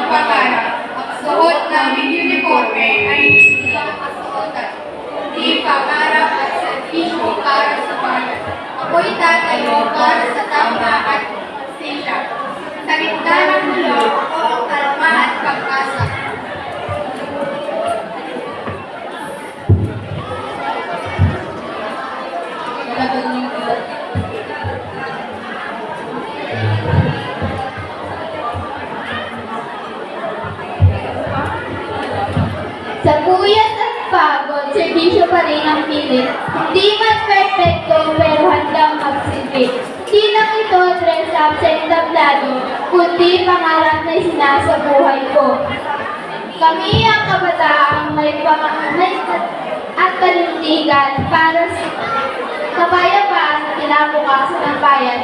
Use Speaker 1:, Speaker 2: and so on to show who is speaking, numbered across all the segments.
Speaker 1: pangarap. Ang suot naming uniforme ay hindi lang kasuotan, kundi pangarap at servisyo para sa bayan. Ako'y tatayo para sa tama at justisya. Sa gitna ng mulo, ako ang kalma at pag-asa.
Speaker 2: Sa puyat at pagod, serbisyo pa rin ang pilit. Hindi man perfecto, pero handang magsilbi. Hindi lang ito dress up sa entablado, kundi pangarap na sinasabuhay ko. Kami ang kabataang may at panindigan para sa kapayapaan at kinabukasan ng bayan.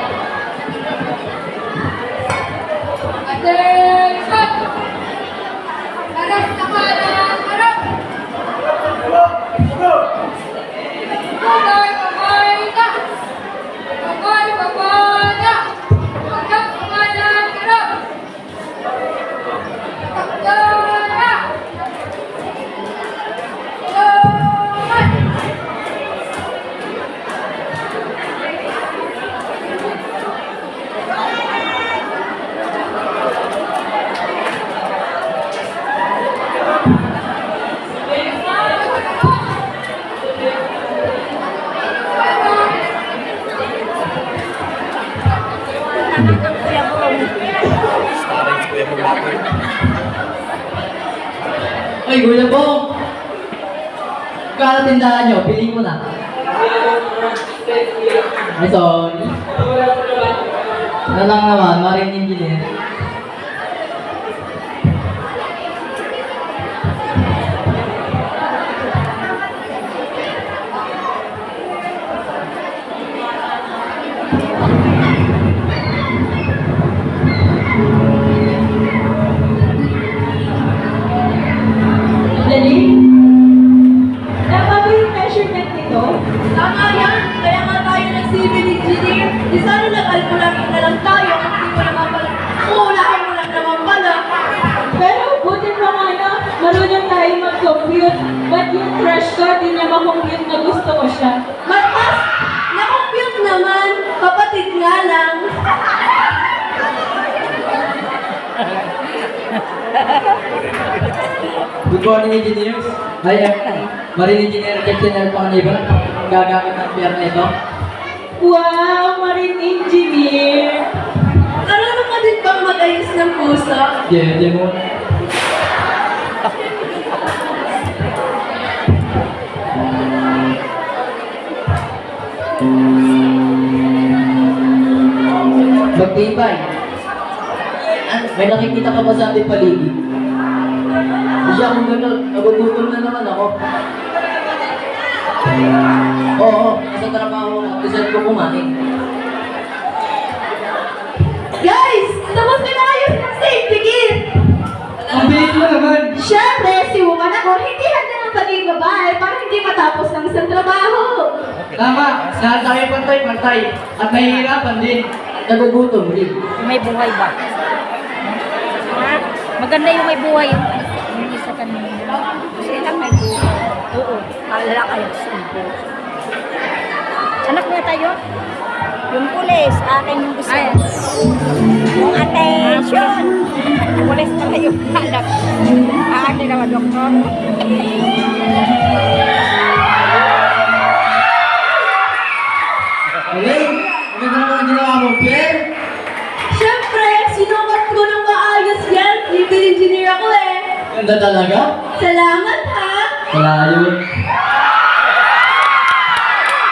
Speaker 1: Attention! Harap na kanan! Harap! Babay! Babay na! Babay! Babay na! Harap na kanan! Harap! Takdan na! Salamat!
Speaker 3: Ay, Kuya Bong! Kala tindahan nyo, pili mo na. Ay, sorry. Ano lang naman, marine engineer.
Speaker 4: Dali? Tama ba yung measurement nito?
Speaker 5: Tama yan! Kaya nga tayo ng civil engineer. Di sana nag-alpulangin na lang tayo kung di mo naman pala. Uulahin mo lang naman pala.
Speaker 4: Pero buti pa nga na, marunong tayo mag-compute. Ba't yung crush ko, di niya makompute na gusto ko siya?
Speaker 5: Mas na-compute naman. Kapatid nga lang.
Speaker 3: Good morning, engineers. Ay, marine engineer Captain Pangaliban. Gagamit ng PR na ito.
Speaker 4: Wow, marine engineer!
Speaker 5: Marunong ka din bang mag-ayos ng puso?
Speaker 3: Dede mo. Magtibay. May nakikita ka ba sa ating paligid? Hindi siya akong gano'n. Nagugutom na naman ako. Oo, nasa trabaho ko. Deserve ko kumain.
Speaker 5: Guys! Tapos pinayos ng safety kit!
Speaker 3: Ang bilis mo naman.
Speaker 2: Siyempre, si woman ako, hindi handa ng pagiging babae para hindi matapos ng isang trabaho.
Speaker 3: Tama, lahat tayo pantay-pantay. At nahihirapan din. At nagugutom rin.
Speaker 6: Yung may buhay ba? Ha? Maganda yung may buhay yung isa kanina. Kasi lang may buhay. Oo. Kalala kayo sa ibo. Anak niya tayo? Yung pulis, akin yung gusto. Yung attention. Pulis na yung anak. Akin naman, doktor.
Speaker 3: Okay? Ano ba naman ang ginawa mo, Pierre?
Speaker 5: Siyempre, sinukat ko ng maayos yan. Civil engineer ako eh.
Speaker 3: Ganda talaga?
Speaker 5: Salamat ha!
Speaker 3: Wala yun.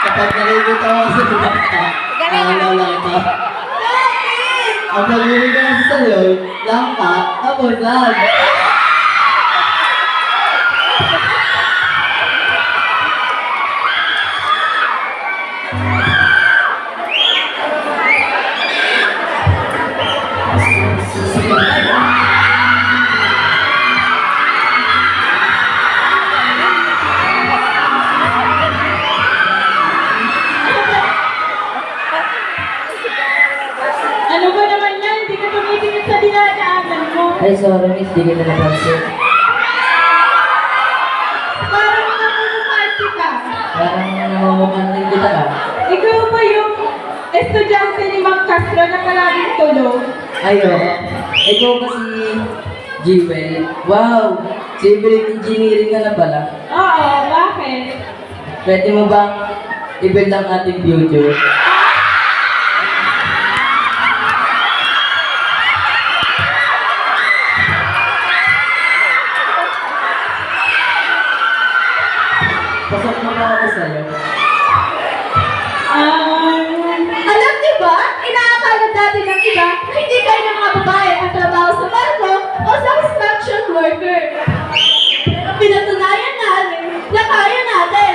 Speaker 3: Kapag nalilito ako sa bata, naalala kita.
Speaker 5: Bakit?
Speaker 3: Ang pagbibig ko kasi sa'yo, langka, tapos lag.
Speaker 4: Ano ba naman yan? Hindi ka tumitingin sa dinadaanan mo.
Speaker 3: Ay, Ay, sorry miss, di kita napansin.
Speaker 4: Parang namumukhaan kita.
Speaker 3: Parang namamukhan din kita ka.
Speaker 4: Ikaw ba yung estudyante ni Mang Castro na palaging tulog?
Speaker 3: Ayo, ikaw ba si Jewel? Wow, civil engineering ka na pala.
Speaker 4: Oo, bakit?
Speaker 3: Pwede mo bang i-build ang ating future? Pasok na ba ako sa'yo?
Speaker 2: Alam niyo ba, inaakala dati ng iba na hindi kayo ng mga babae ang trabaho sa barko o sa construction worker.
Speaker 5: Pero pinatunayan natin na kaya natin.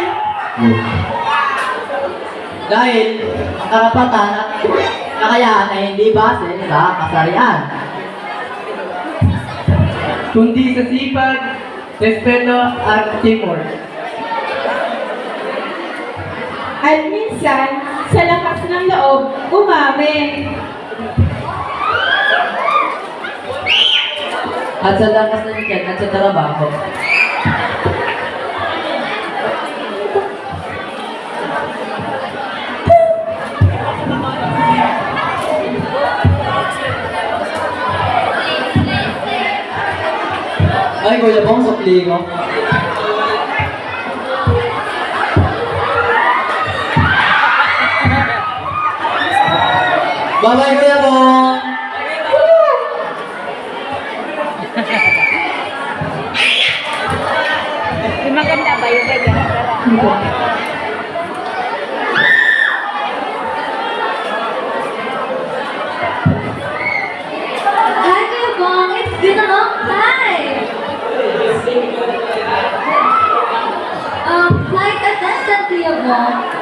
Speaker 7: Dahil ang karapatan at kakayahan ay hindi base sa kasarian, kundi sa sipag, respeto at teamwork.
Speaker 4: At minsan, sa lakas ng loob, umamin.
Speaker 3: At sa lakas ng tiyan at sa trabaho.
Speaker 7: Ay, Kuya Bong, sukli mo. Bye-bye, Kuya Bong!
Speaker 6: Yung maganda ba yung ganyan?
Speaker 2: Hi, Kuya Bong. It's been a long time. Flight attendant, Kuya Bong.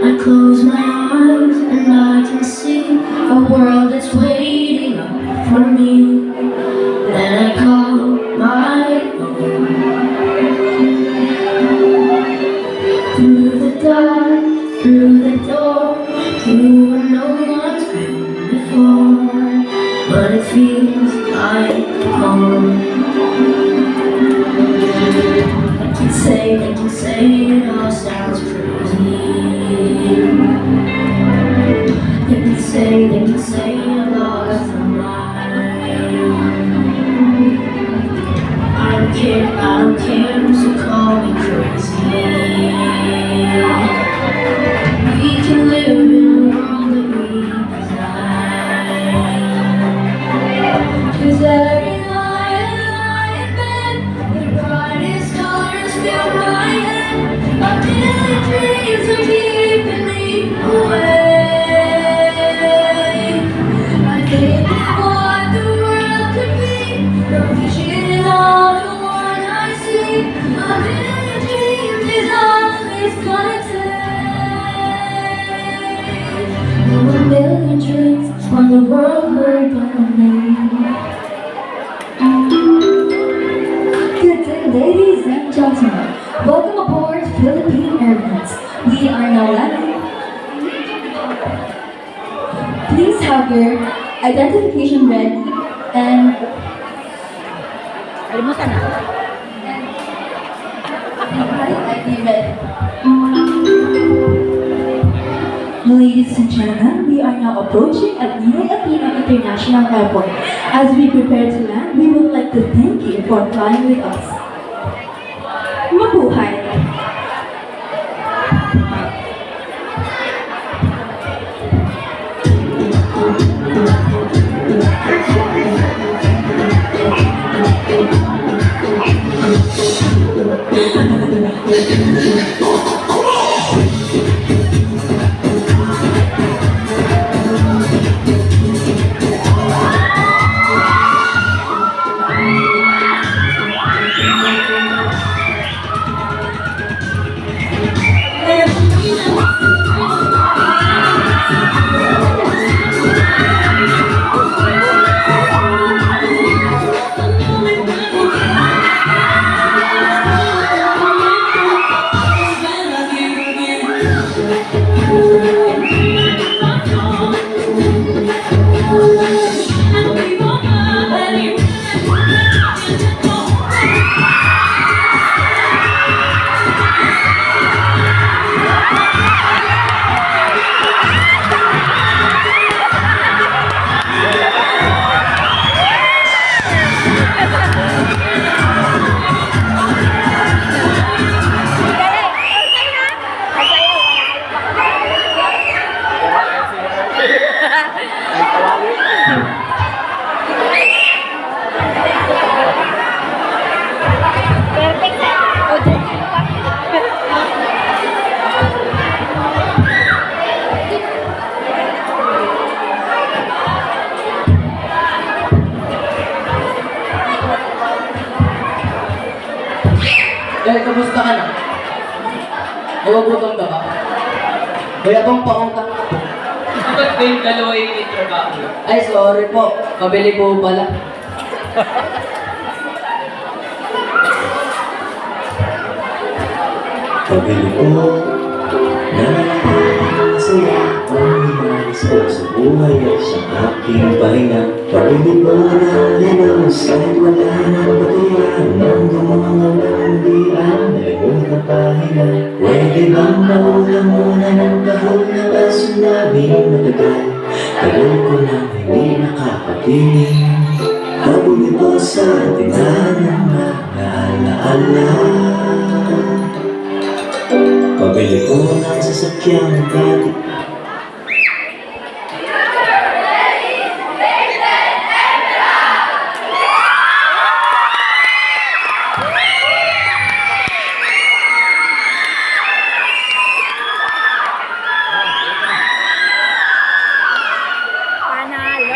Speaker 8: I close my eyes and I can see a world that's waiting up for me. Then I call my own. Through the dark, through the door, through where no one's been before, but it feels like home. They can say it all sounds crazy. They can say I lost my mind. I don't care, so call me crazy. We can live in a world that we design. 'Cause every night I've been, the brightest colors fill my head. My million dreams are keeping me away. I think of what the world could be, no vision in all the one I see. My million dreams is all it's gonna take. No, a million dreams on the world we're gonna make.
Speaker 9: Good day, ladies and gentlemen. Welcome aboard Philippine Airlines. We are now landing. Please have your identification ready and
Speaker 6: Kalimutan na.
Speaker 9: ID ready. Ladies and gentlemen, we are now approaching at Ninoy Aquino International Airport. As we prepare to land, we would like to thank you for flying with us. Mabuhay!
Speaker 6: Perfect. O, dyan.
Speaker 3: Kamusta ka na? Nagugutom ka ba? Kaya bang pautang?
Speaker 7: Ba't ba yung dalawa yung trabaho?
Speaker 3: Ay, sorry po. Pabili po pala.
Speaker 10: Pabili ko na masaya ang hinalis ko sa buhay at sa aking pahinga. Pabili ko na linos kahit wala ng batiyan ng gumangang landian ay unang pahinga. Pwede bang mauna muna ng kahol ng aso namin matagal? Tagal ko na hindi nakakatingin. Pabili ko sa tindahan ng mga alaala. Pabili ko ng sasakyang dati